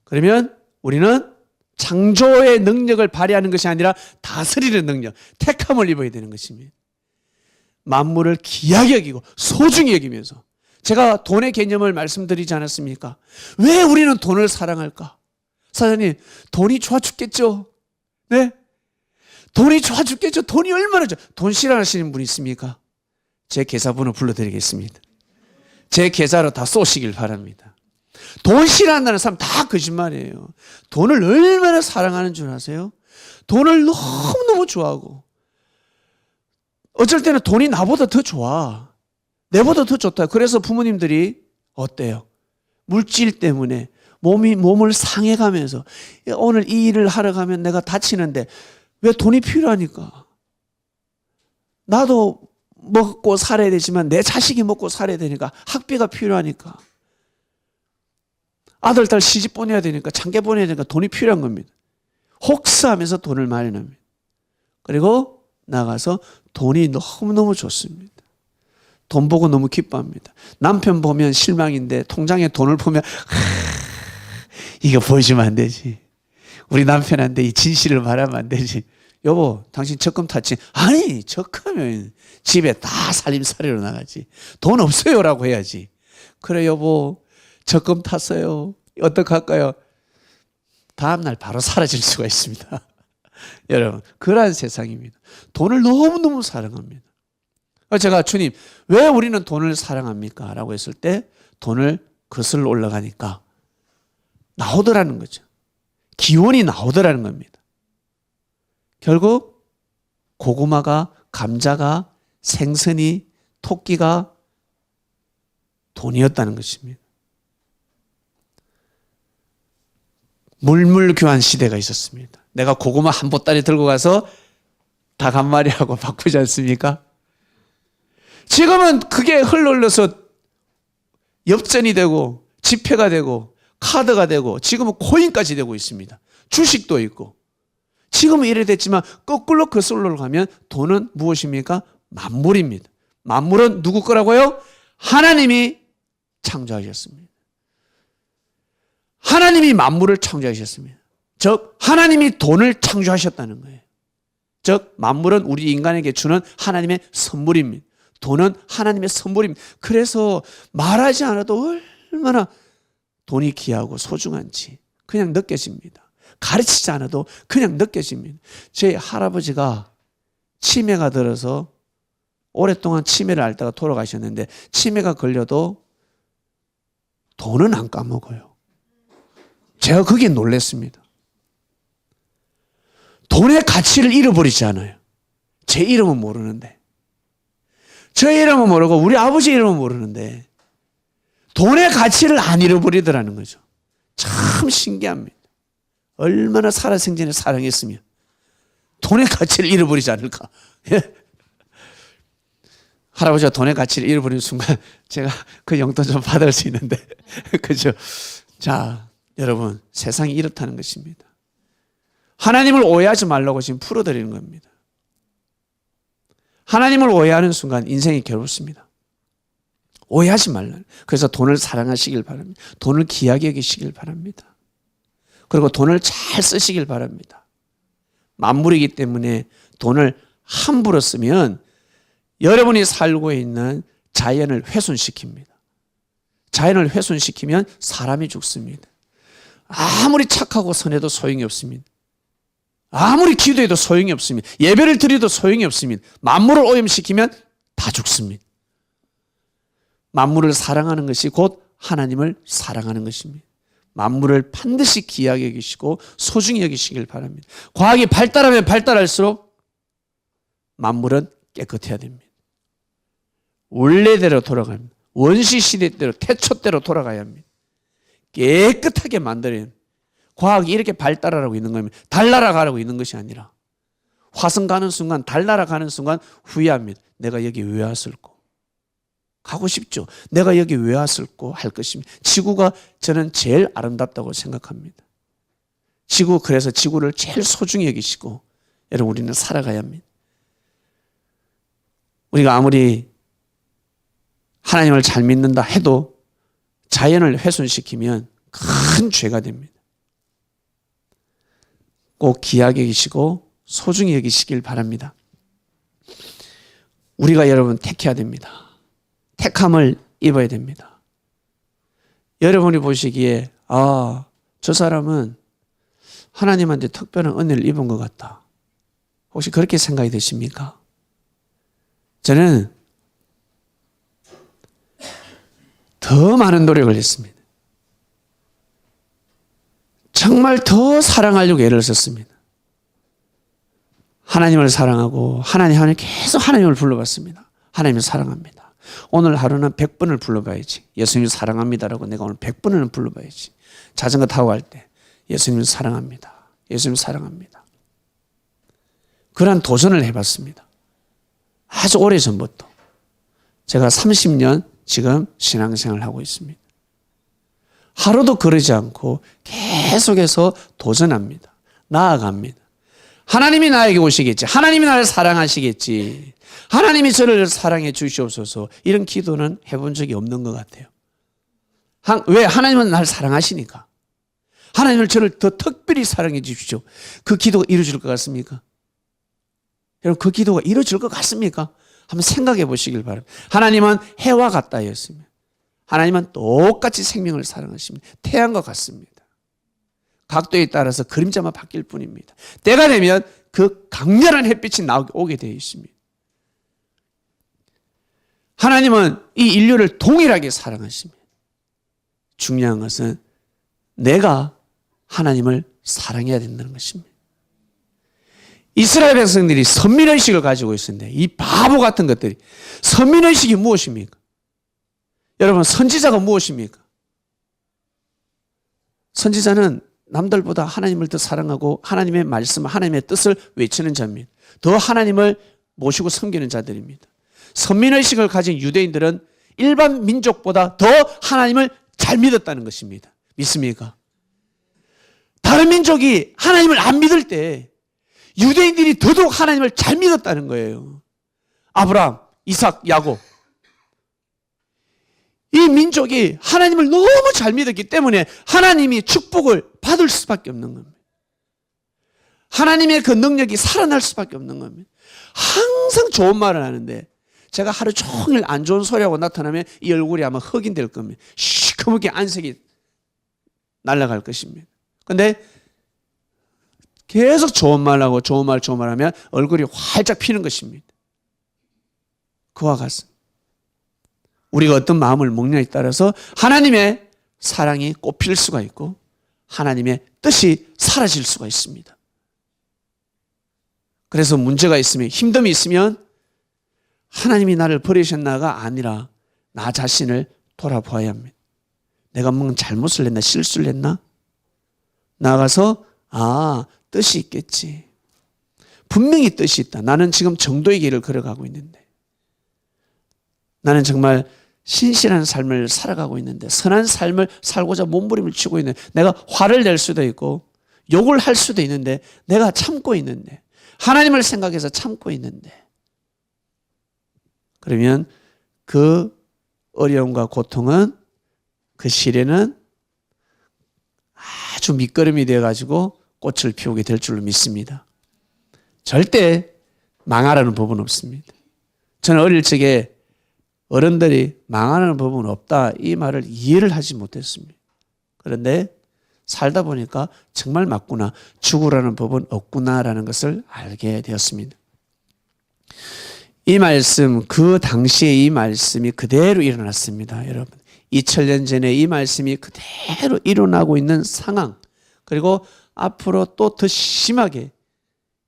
Speaker 1: 그러면 우리는 창조의 능력을 발휘하는 것이 아니라 다스리는 능력, 택함을 입어야 되는 것입니다. 만물을 귀하게 여기고 소중히 여기면서, 제가 돈의 개념을 말씀드리지 않았습니까? 왜 우리는 돈을 사랑할까? 사장님, 돈이 좋아 죽겠죠? 네? 돈이 좋아 죽겠죠? 돈이 얼마나 좋아? 돈 싫어하시는 분 있습니까? 제 계좌번호 불러드리겠습니다. 제 계좌로 다 쏘시길 바랍니다. 돈 싫어한다는 사람 다 거짓말이에요. 돈을 얼마나 사랑하는 줄 아세요? 돈을 너무너무 좋아하고, 어쩔 때는 돈이 나보다 더 좋아. 내보다 더 좋다. 그래서 부모님들이 어때요? 물질 때문에 몸을 상해가면서, 오늘 이 일을 하러 가면 내가 다치는데 왜 돈이 필요하니까. 나도 먹고 살아야 되지만 내 자식이 먹고 살아야 되니까, 학비가 필요하니까, 아들, 딸 시집 보내야 되니까, 장가 보내야 되니까 돈이 필요한 겁니다. 혹사하면서 돈을 마련합니다. 그리고 나가서 돈이 너무너무 좋습니다. 돈 보고 너무 기뻐합니다. 남편 보면 실망인데 통장에 돈을 보면 이거 보여주면 안 되지. 우리 남편한테 이 진실을 말하면 안 되지. 여보, 당신 적금 탔지? 아니, 적금은 집에 다 살림살이로 나가지. 돈 없어요라고 해야지. 그래, 여보, 적금 탔어요. 어떡할까요? 다음날 바로 사라질 수가 있습니다. 여러분, 그러한 세상입니다. 돈을 너무너무 사랑합니다. 제가 주님, 왜 우리는 돈을 사랑합니까? 라고 했을 때 돈을 거슬러 올라가니까 나오더라는 거죠. 기원이 나오더라는 겁니다. 결국 고구마가, 감자가, 생선이, 토끼가 돈이었다는 것입니다. 물물교환 시대가 있었습니다. 내가 고구마 한 보따리 들고 가서 닭 한 마리하고 바꾸지 않습니까? 지금은 그게 흘러서 엽전이 되고 지폐가 되고 카드가 되고 지금은 코인까지 되고 있습니다. 주식도 있고. 지금은 이래 됐지만 거꾸로 거슬러 가면 돈은 무엇입니까? 만물입니다. 만물은 누구 거라고요? 하나님이 창조하셨습니다. 하나님이 만물을 창조하셨습니다. 즉 하나님이 돈을 창조하셨다는 거예요. 즉 만물은 우리 인간에게 주는 하나님의 선물입니다. 돈은 하나님의 선물입니다. 그래서 말하지 않아도 얼마나 돈이 귀하고 소중한지 그냥 느껴집니다. 가르치지 않아도 그냥 느껴집니다. 제 할아버지가 치매가 들어서 오랫동안 치매를 앓다가 돌아가셨는데 치매가 걸려도 돈은 안 까먹어요. 제가 거기에 놀랐습니다. 돈의 가치를 잃어버리지 않아요. 제 이름은 모르는데. 저 이름은 모르고 우리 아버지 이름은 모르는데 돈의 가치를 안 잃어버리더라는 거죠. 참 신기합니다. 얼마나 살아생전에 사랑했으면 돈의 가치를 잃어버리지 않을까. 할아버지가 돈의 가치를 잃어버리는 순간 제가 그 용돈 좀 받을 수 있는데 그죠? 자, 여러분 세상이 이렇다는 것입니다. 하나님을 오해하지 말라고 지금 풀어드리는 겁니다. 하나님을 오해하는 순간 인생이 괴롭습니다. 오해하지 말라. 그래서 돈을 사랑하시길 바랍니다. 돈을 귀하게 여기시길 바랍니다. 그리고 돈을 잘 쓰시길 바랍니다. 만물이기 때문에 돈을 함부로 쓰면 여러분이 살고 있는 자연을 훼손시킵니다. 자연을 훼손시키면 사람이 죽습니다. 아무리 착하고 선해도 소용이 없습니다. 아무리 기도해도 소용이 없습니다. 예배를 드려도 소용이 없습니다. 만물을 오염시키면 다 죽습니다. 만물을 사랑하는 것이 곧 하나님을 사랑하는 것입니다. 만물을 반드시 귀하게 여기시고 소중히 여기시길 바랍니다. 과학이 발달하면 발달할수록 만물은 깨끗해야 됩니다. 원래대로 돌아갑니다. 원시시대대로 태초대로 돌아가야 합니다. 깨끗하게 만들어야 합니다. 과학이 이렇게 발달하고 있는 겁니다. 달 날아가라고 있는 것이 아니라 화성 가는 순간, 달 날아가는 순간 후회합니다. 내가 여기 왜 왔을까? 가고 싶죠. 내가 여기 왜 왔을까 할 것입니다. 지구가 저는 제일 아름답다고 생각합니다. 그래서 지구를 제일 소중히 여기시고 여러분 우리는 살아가야 합니다. 우리가 아무리 하나님을 잘 믿는다 해도 자연을 훼손시키면 큰 죄가 됩니다. 꼭 귀하게 여기시고 소중히 여기시길 바랍니다. 우리가 여러분 택해야 됩니다. 택함을 입어야 됩니다. 여러분이 보시기에 저 사람은 하나님한테 특별한 은혜를 입은 것 같다. 혹시 그렇게 생각이 되십니까? 저는 더 많은 노력을 했습니다. 정말 더 사랑하려고 애를 썼습니다. 하나님을 사랑하고 하나님 계속 하나님을 불러봤습니다. 하나님을 사랑합니다. 오늘 하루는 100번을 불러봐야지. 예수님 사랑합니다라고 내가 오늘 100번을 불러봐야지. 자전거 타고 갈 때 예수님 사랑합니다. 예수님 사랑합니다. 그런 도전을 해봤습니다. 아주 오래전부터. 제가 30년 지금 신앙생활을 하고 있습니다. 하루도 그러지 않고 계속해서 도전합니다. 나아갑니다. 하나님이 나에게 오시겠지. 하나님이 나를 사랑하시겠지. 하나님이 저를 사랑해 주시옵소서. 이런 기도는 해본 적이 없는 것 같아요. 왜? 하나님은 나를 사랑하시니까. 하나님을 저를 더 특별히 사랑해 주십시오. 그 기도가 이루어질 것 같습니까? 여러분 그 기도가 이루어질 것 같습니까? 한번 생각해 보시길 바랍니다. 하나님은 해와 같다 했습니다. 하나님은 똑같이 생명을 사랑하십니다. 태양과 같습니다. 각도에 따라서 그림자만 바뀔 뿐입니다. 때가 되면 그 강렬한 햇빛이 오게 되어 있습니다. 하나님은 이 인류를 동일하게 사랑하십니다. 중요한 것은 내가 하나님을 사랑해야 된다는 것입니다. 이스라엘 백성들이 선민의식을 가지고 있었는데 이 바보 같은 것들이 선민의식이 무엇입니까? 여러분 선지자가 무엇입니까? 선지자는 남들보다 하나님을 더 사랑하고 하나님의 말씀, 하나님의 뜻을 외치는 자입니다. 더 하나님을 모시고 섬기는 자들입니다. 선민의식을 가진 유대인들은 일반 민족보다 더 하나님을 잘 믿었다는 것입니다. 믿습니까? 다른 민족이 하나님을 안 믿을 때 유대인들이 더더욱 하나님을 잘 믿었다는 거예요. 아브라함, 이삭, 야곱. 이 민족이 하나님을 너무 잘 믿었기 때문에 하나님이 축복을 받을 수밖에 없는 겁니다. 하나님의 그 능력이 살아날 수밖에 없는 겁니다. 항상 좋은 말을 하는데 제가 하루 종일 안 좋은 소리하고 나타나면 이 얼굴이 아마 흑인될 겁니다. 시커멓게 안색이 날아갈 것입니다. 근데 계속 좋은 말하고 좋은 말 하면 얼굴이 활짝 피는 것입니다. 그와 같습니다. 우리가 어떤 마음을 먹냐에 따라서 하나님의 사랑이 꽃필 수가 있고 하나님의 뜻이 사라질 수가 있습니다. 그래서 문제가 있으면 힘듦이 있으면 하나님이 나를 버리셨나가 아니라 나 자신을 돌아보아야 합니다. 내가 뭔가 잘못을 했나 실수를 했나? 나가서 뜻이 있겠지. 분명히 뜻이 있다. 나는 지금 정도의 길을 걸어가고 있는데 나는 정말 신실한 삶을 살아가고 있는데 선한 삶을 살고자 몸부림을 치고 있는데 내가 화를 낼 수도 있고 욕을 할 수도 있는데 내가 참고 있는데 하나님을 생각해서 참고 있는데 그러면 그 어려움과 고통은 그 시련은 아주 밑거름이 되어가지고 꽃을 피우게 될 줄로 믿습니다. 절대 망하라는 법은 없습니다. 저는 어릴 적에 어른들이 망하는 법은 없다 이 말을 이해를 하지 못했습니다. 그런데 살다 보니까 정말 맞구나. 죽으라는 법은 없구나라는 것을 알게 되었습니다. 이 말씀, 그 당시에 이 말씀이 그대로 일어났습니다. 여러분 2000년 전에 이 말씀이 그대로 일어나고 있는 상황 그리고 앞으로 또 더 심하게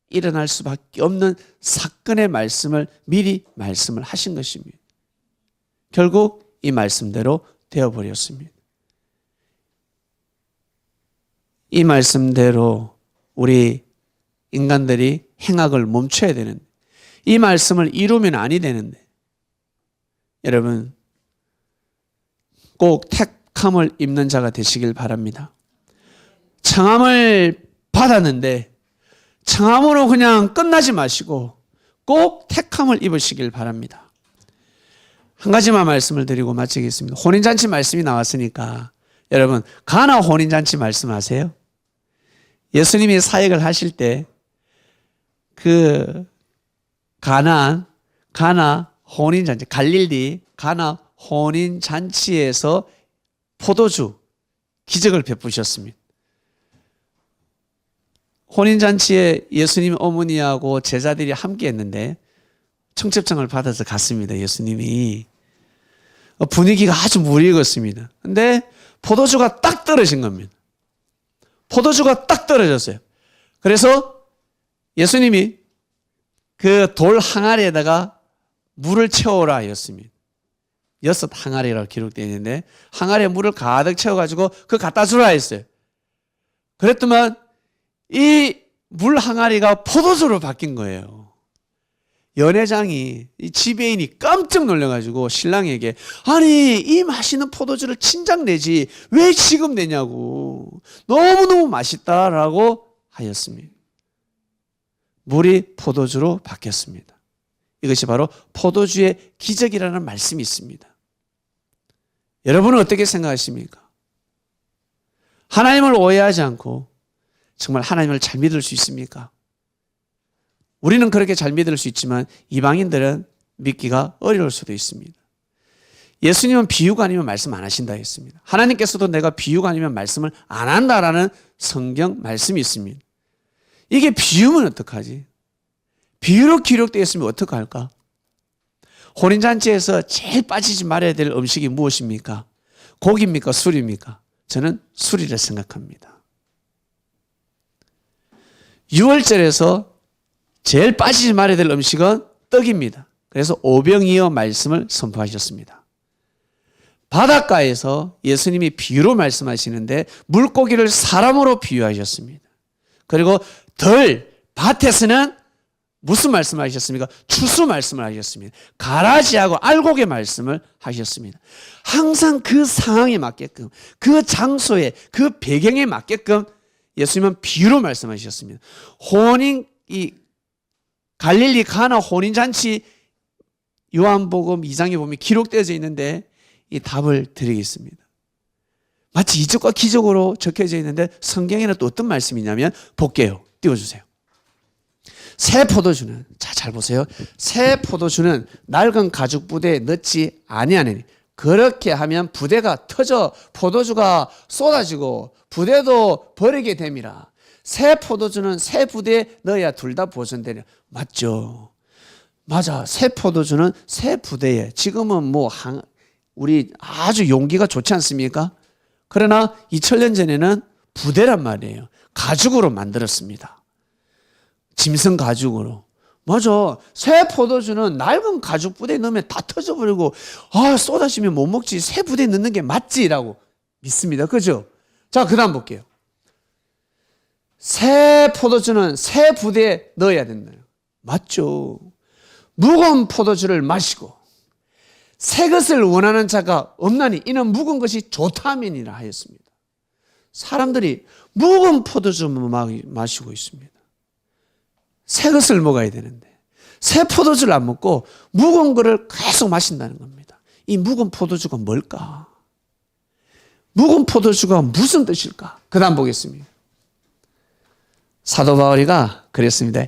Speaker 1: 일어날 수밖에 없는 사건의 말씀을 미리 말씀을 하신 것입니다. 결국 이 말씀대로 되어버렸습니다. 이 말씀대로 우리 인간들이 행악을 멈춰야 되는데 이 말씀을 이루면 아니 되는데 여러분 꼭 택함을 입는 자가 되시길 바랍니다. 청함을 받았는데 청함으로 그냥 끝나지 마시고 꼭 택함을 입으시길 바랍니다. 한 가지만 말씀을 드리고 마치겠습니다. 혼인잔치 말씀이 나왔으니까 여러분 가나 혼인잔치 말씀 아세요? 예수님이 사역을 하실 때 그 가나 혼인잔치 갈릴리 가나 혼인잔치에서 포도주 기적을 베푸셨습니다. 혼인잔치에 예수님 어머니하고 제자들이 함께 했는데 청첩장을 받아서 갔습니다. 예수님이. 분위기가 아주 무르익었습니다. 근데 포도주가 딱 떨어진 겁니다. 포도주가 딱 떨어졌어요. 그래서 예수님이 그 돌 항아리에다가 물을 채워라 하였습니다. 6 항아리라고 기록되어 있는데 항아리에 물을 가득 채워가지고 그거 갖다 주라 했어요. 그랬더만 이 물 항아리가 포도주로 바뀐 거예요. 연회장이 이 지배인이 깜짝 놀라가지고 신랑에게 아니 이 맛있는 포도주를 친장 내지 왜 지금 내냐고 너무너무 맛있다라고 하였습니다. 물이 포도주로 바뀌었습니다. 이것이 바로 포도주의 기적이라는 말씀이 있습니다. 여러분은 어떻게 생각하십니까? 하나님을 오해하지 않고 정말 하나님을 잘 믿을 수 있습니까? 우리는 그렇게 잘 믿을 수 있지만 이방인들은 믿기가 어려울 수도 있습니다. 예수님은 비유가 아니면 말씀 안 하신다 했습니다. 하나님께서도 내가 비유가 아니면 말씀을 안 한다라는 성경 말씀이 있습니다. 이게 비유면 어떡하지? 비유로 기록되어 있으면 어떡할까? 혼인잔치에서 제일 빠지지 말아야 될 음식이 무엇입니까? 고기입니까? 술입니까? 저는 술이라 생각합니다. 유월절에서 제일 빠지지 말아야 될 음식은 떡입니다. 그래서 오병이어 말씀을 선포하셨습니다. 바닷가에서 예수님이 비유로 말씀하시는데 물고기를 사람으로 비유하셨습니다. 그리고 밭에서는 무슨 말씀을 하셨습니까? 추수 말씀을 하셨습니다. 가라지하고 알곡의 말씀을 하셨습니다. 항상 그 상황에 맞게끔, 그 장소에, 그 배경에 맞게끔 예수님은 비유로 말씀하셨습니다. 갈릴리 가나 혼인잔치 요한복음 2장에 보면 기록되어져 있는데 이 답을 드리겠습니다. 마치 이적과 기적으로 적혀져 있는데 성경에는 또 어떤 말씀이냐면 볼게요. 띄워주세요. 새 포도주는, 잘 보세요. 새 포도주는 낡은 가죽 부대에 넣지 아니하느니 그렇게 하면 부대가 터져 포도주가 쏟아지고 부대도 버리게 됨이라. 새 포도주는 새 부대에 넣어야 둘 다 보존되려. 맞죠? 맞아. 새 포도주는 새 부대에. 지금은 우리 아주 용기가 좋지 않습니까? 그러나 2000년 전에는 부대란 말이에요. 가죽으로 만들었습니다. 짐승 가죽으로. 맞아. 새 포도주는 낡은 가죽 부대에 넣으면 다 터져버리고 쏟아지면 못 먹지. 새 부대에 넣는 게 맞지라고 믿습니다. 그죠? 자, 그 다음 볼게요. 새 포도주는 새 부대에 넣어야 된다. 맞죠. 묵은 포도주를 마시고 새 것을 원하는 자가 없나니 이는 묵은 것이 좋다면이라 하였습니다. 사람들이 묵은 포도주만 마시고 있습니다. 새 것을 먹어야 되는데 새 포도주를 안 먹고 묵은 거를 계속 마신다는 겁니다. 이 묵은 포도주가 뭘까? 묵은 포도주가 무슨 뜻일까? 그 다음 보겠습니다. 사도 바울이가 그랬습니다.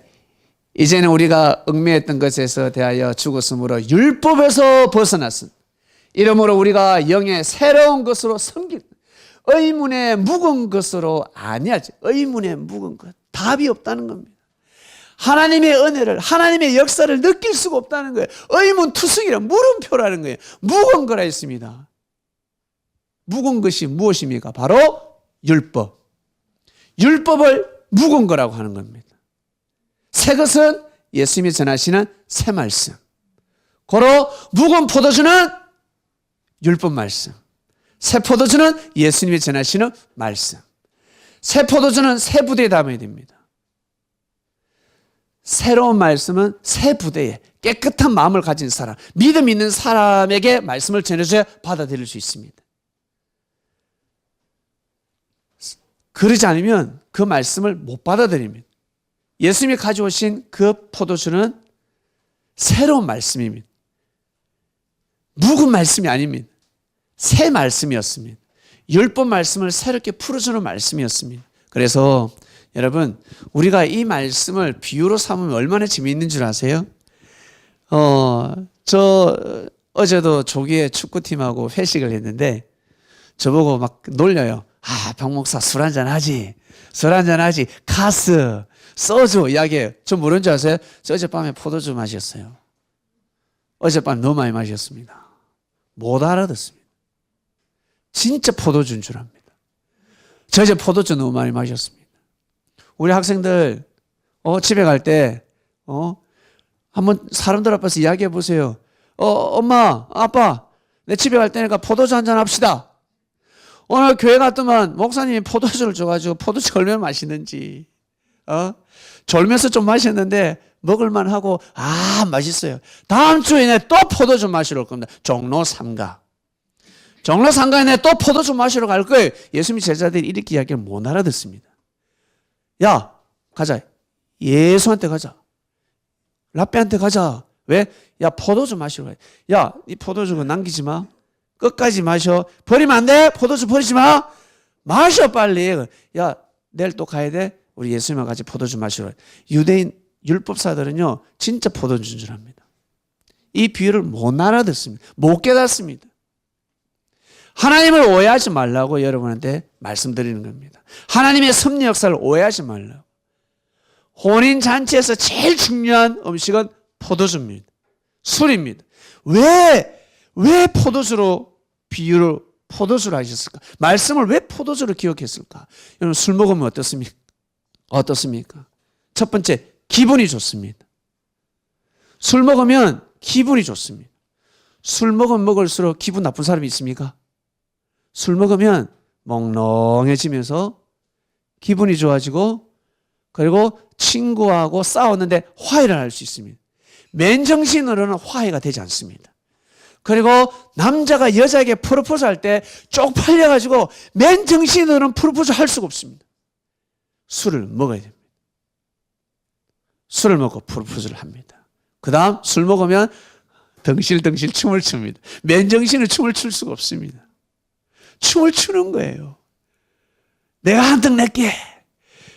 Speaker 1: 이제는 우리가 얽매였던 것에서 대하여 죽었으므로 율법에서 벗어났음. 이러므로 우리가 영의 새로운 것으로 섬길 의문의 묵은 것으로 아니하지. 의문의 묵은 것. 답이 없다는 겁니다. 하나님의 은혜를, 하나님의 역사를 느낄 수가 없다는 거예요. 의문투성이란 물음표라는 거예요. 묵은 거라 했습니다. 묵은 것이 무엇입니까? 바로 율법. 율법을 묵은 거라고 하는 겁니다. 새 것은 예수님이 전하시는 새 말씀. 고로 묵은 포도주는 율법 말씀. 새 포도주는 예수님이 전하시는 말씀. 새 포도주는 새 부대에 담아야 됩니다. 새로운 말씀은 새 부대에 깨끗한 마음을 가진 사람, 믿음 있는 사람에게 말씀을 전해줘야 받아들일 수 있습니다. 그러지 않으면 그 말씀을 못 받아들입니다. 예수님이 가져오신 그 포도주는 새로운 말씀입니다. 묵은 말씀이 아닙니다. 새 말씀이었습니다. 율법 말씀을 새롭게 풀어주는 말씀이었습니다. 그래서 여러분, 우리가 이 말씀을 비유로 삼으면 얼마나 재미있는 줄 아세요? 어제도 조기에 축구팀하고 회식을 했는데 저보고 막 놀려요. 박 목사 술 한잔 하지. 술 한잔 하지. 카스, 소주 이야기해요. 저 모르는 줄 아세요? 저 어젯밤에 포도주 마셨어요. 어젯밤 너무 많이 마셨습니다. 못 알아듣습니다. 진짜 포도주인 줄 압니다. 저 어제 포도주 너무 많이 마셨습니다. 우리 학생들 집에 갈 때 한번 사람들 앞에서 이야기해 보세요. 엄마, 아빠, 내 집에 갈 테니까 포도주 한잔 합시다. 오늘 교회 갔더만 목사님이 포도주를 줘가지고 포도주 얼마나 맛있는지 졸면서 좀 마셨는데 먹을만 하고 맛있어요. 다음 주에 내 또 포도주 마시러 올 겁니다. 종로 3가. 종로 3가에 내 또 포도주 마시러 갈 거예요. 예수님 제자들이 이렇게 이야기를 못 알아듣습니다. 야, 가자. 예수한테 가자. 라삐한테 가자. 왜? 야, 포도주 마시러 가야. 야, 이 포도주 남기지 마. 끝까지 마셔. 버리면 안 돼. 포도주 버리지 마. 마셔 빨리. 야, 내일 또 가야 돼. 우리 예수님과 같이 포도주 마시러. 율법사들은요 진짜 포도주인 줄 압니다. 이 비유를 못 알아듣습니다. 못 깨닫습니다. 하나님을 오해하지 말라고 여러분한테 말씀드리는 겁니다. 하나님의 섭리 역사를 오해하지 말라고. 혼인잔치에서 제일 중요한 음식은 포도주입니다. 술입니다. 왜 포도주로 비유를 포도주로 하셨을까? 말씀을 왜 포도주로 기억했을까? 여러분 술 먹으면 어떻습니까? 어떻습니까? 첫 번째, 기분이 좋습니다. 술 먹으면 기분이 좋습니다. 술 먹으면 먹을수록 기분 나쁜 사람이 있습니까? 술 먹으면 멍렁해지면서 기분이 좋아지고 그리고 친구하고 싸웠는데 화해를 할 수 있습니다. 맨정신으로는 화해가 되지 않습니다. 그리고 남자가 여자에게 프로포즈 할 때 쪽팔려가지고 맨정신으로는 프로포즈 할 수가 없습니다. 술을 먹어야 됩니다. 술을 먹고 프로포즈를 합니다. 그 다음 술 먹으면 덩실덩실 춤을 춥니다. 맨정신으로 춤을 출 수가 없습니다. 춤을 추는 거예요. 내가 한턱 낼게.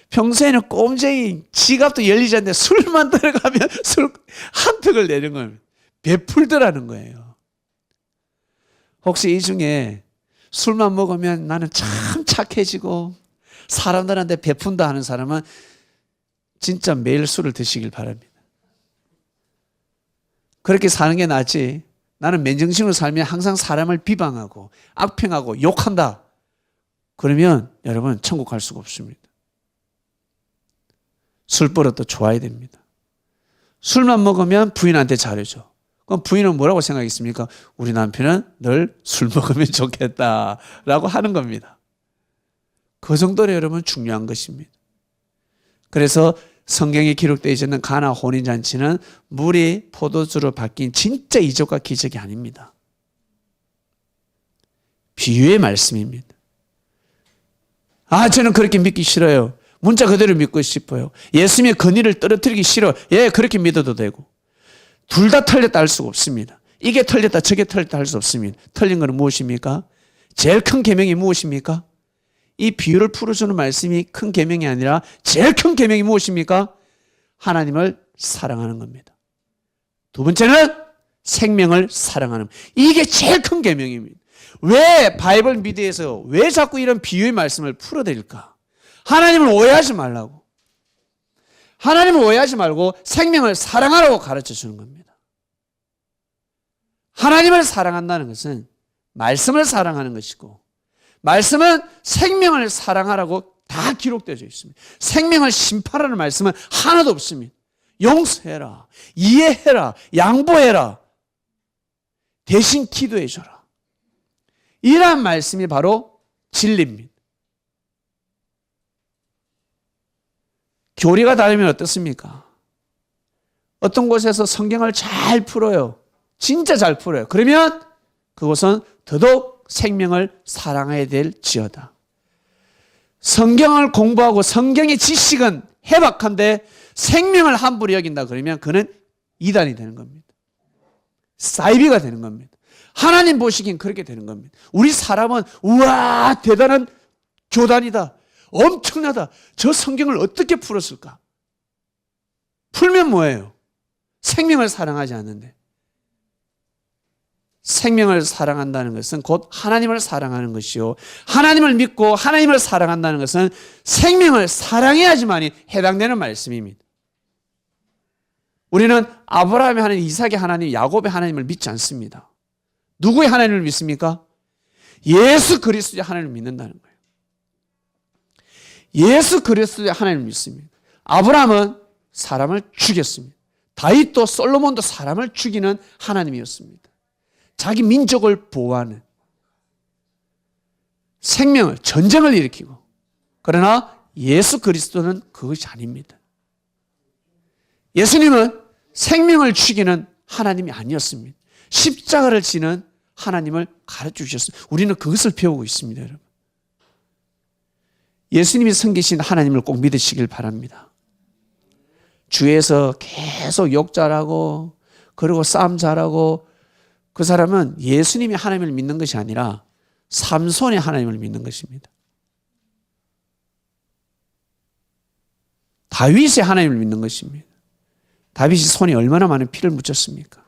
Speaker 1: 평소에는 꼼쟁이 지갑도 열리지 않는데 술만 들어가면 술 한턱을 내는 겁니다. 베풀더라는 거예요. 혹시 이 중에 술만 먹으면 나는 참 착해지고 사람들한테 베푼다 하는 사람은 진짜 매일 술을 드시길 바랍니다. 그렇게 사는 게 낫지. 나는 맨정신으로 살면 항상 사람을 비방하고 악평하고 욕한다. 그러면 여러분 천국 갈 수가 없습니다. 술버릇도 좋아야 됩니다. 술만 먹으면 부인한테 잘해줘. 그럼 부인은 뭐라고 생각했습니까? 우리 남편은 늘 술 먹으면 좋겠다라고 하는 겁니다. 그 정도로 여러분 중요한 것입니다. 그래서 성경에 기록되어 있는 가나 혼인잔치는 물이 포도주로 바뀐 진짜 이적과 기적이 아닙니다. 비유의 말씀입니다. 저는 그렇게 믿기 싫어요. 문자 그대로 믿고 싶어요. 예수님의 권위를 떨어뜨리기 싫어. 예, 그렇게 믿어도 되고. 둘 다 틀렸다 할 수가 없습니다. 이게 틀렸다 저게 틀렸다 할 수 없습니다. 틀린 것은 무엇입니까? 제일 큰 계명이 무엇입니까? 이 비유를 풀어주는 말씀이 큰 계명이 아니라 제일 큰 계명이 무엇입니까? 하나님을 사랑하는 겁니다. 두 번째는 생명을 사랑하는 것. 이게 제일 큰 계명입니다. 왜 바이블 미디어에서 왜 자꾸 이런 비유의 말씀을 풀어드릴까? 하나님을 오해하지 말라고. 하나님을 오해하지 말고 생명을 사랑하라고 가르쳐 주는 겁니다. 하나님을 사랑한다는 것은 말씀을 사랑하는 것이고 말씀은 생명을 사랑하라고 다 기록되어 있습니다. 생명을 심판하는 말씀은 하나도 없습니다. 용서해라, 이해해라, 양보해라, 대신 기도해줘라. 이러한 말씀이 바로 진리입니다. 교리가 다르면 어떻습니까? 어떤 곳에서 성경을 잘 풀어요. 진짜 잘 풀어요. 그러면 그곳은 더더욱 생명을 사랑해야 될지어다. 성경을 공부하고 성경의 지식은 해박한데 생명을 함부로 여긴다 그러면 그는 이단이 되는 겁니다. 사이비가 되는 겁니다. 하나님 보시기엔 그렇게 되는 겁니다. 우리 사람은 우와 대단한 교단이다. 엄청나다. 저 성경을 어떻게 풀었을까? 풀면 뭐예요? 생명을 사랑하지 않는데. 생명을 사랑한다는 것은 곧 하나님을 사랑하는 것이요. 하나님을 믿고 하나님을 사랑한다는 것은 생명을 사랑해야지만이 해당되는 말씀입니다. 우리는 아브라함의 하나님, 이삭의 하나님, 야곱의 하나님을 믿지 않습니다. 누구의 하나님을 믿습니까? 예수 그리스도의 하나님을 믿는다는 거예요. 예수 그리스도의 하나님을 믿습니다. 아브라함은 사람을 죽였습니다. 다윗도 솔로몬도 사람을 죽이는 하나님이었습니다. 자기 민족을 보호하는 생명을, 전쟁을 일으키고. 그러나 예수 그리스도는 그것이 아닙니다. 예수님은 생명을 죽이는 하나님이 아니었습니다. 십자가를 지는 하나님을 가르쳐 주셨습니다. 우리는 그것을 배우고 있습니다, 여러분. 예수님이 섬기신 하나님을 꼭 믿으시길 바랍니다. 주위에서 계속 욕 잘하고 그리고 싸움 잘하고 그 사람은 예수님이 하나님을 믿는 것이 아니라 삼손의 하나님을 믿는 것입니다. 다윗의 하나님을 믿는 것입니다. 다윗이 손에 얼마나 많은 피를 묻혔습니까?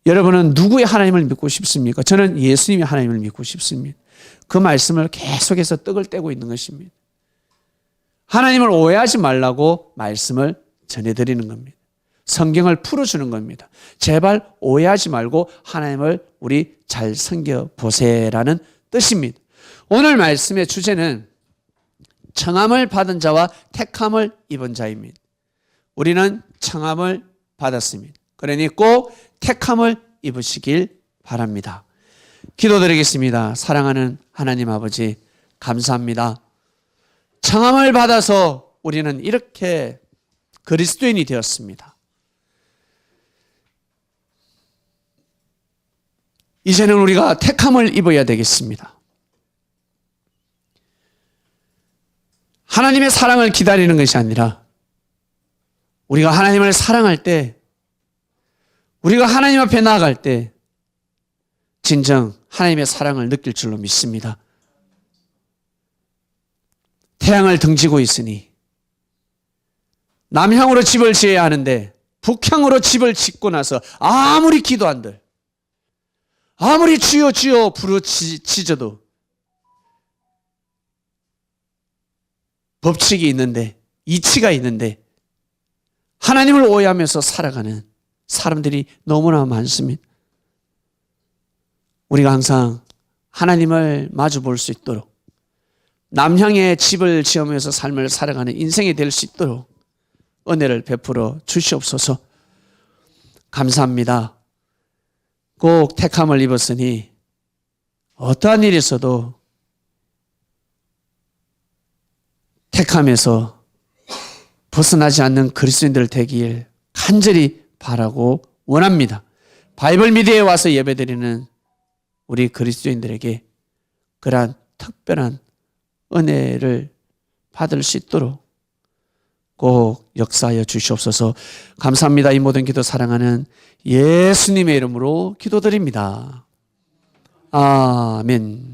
Speaker 1: 여러분은 누구의 하나님을 믿고 싶습니까? 저는 예수님의 하나님을 믿고 싶습니다. 그 말씀을 계속해서 떡을 떼고 있는 것입니다. 하나님을 오해하지 말라고 말씀을 전해드리는 겁니다. 성경을 풀어주는 겁니다. 제발 오해하지 말고 하나님을 우리 잘 섬겨보세라는 뜻입니다. 오늘 말씀의 주제는 청함을 받은 자와 택함을 입은 자입니다. 우리는 청함을 받았습니다. 그러니 꼭 택함을 입으시길 바랍니다. 기도드리겠습니다. 사랑하는 하나님 아버지, 감사합니다. 청함을 받아서 우리는 이렇게 그리스도인이 되었습니다. 이제는 우리가 택함을 입어야 되겠습니다. 하나님의 사랑을 기다리는 것이 아니라 우리가 하나님을 사랑할 때, 우리가 하나님 앞에 나아갈 때 진정 하나님의 사랑을 느낄 줄로 믿습니다. 태양을 등지고 있으니 남향으로 집을 지어야 하는데 북향으로 집을 짓고 나서 아무리 기도한들, 아무리 주여 주여 부르짖어도 법칙이 있는데, 이치가 있는데 하나님을 오해하면서 살아가는 사람들이 너무나 많습니다. 우리가 항상 하나님을 마주 볼 수 있도록 남향에 집을 지으면서 삶을 살아가는 인생이 될 수 있도록 은혜를 베풀어 주시옵소서. 감사합니다. 꼭 택함을 입었으니 어떠한 일이 있어도 택함에서 벗어나지 않는 그리스도인들 되길 간절히 바라고 원합니다. 바이블 미디어에 와서 예배드리는 우리 그리스도인들에게 그러한 특별한 은혜를 받을 수 있도록 꼭 역사하여 주시옵소서. 감사합니다. 이 모든 기도 사랑하는 예수님의 이름으로 기도드립니다. 아멘.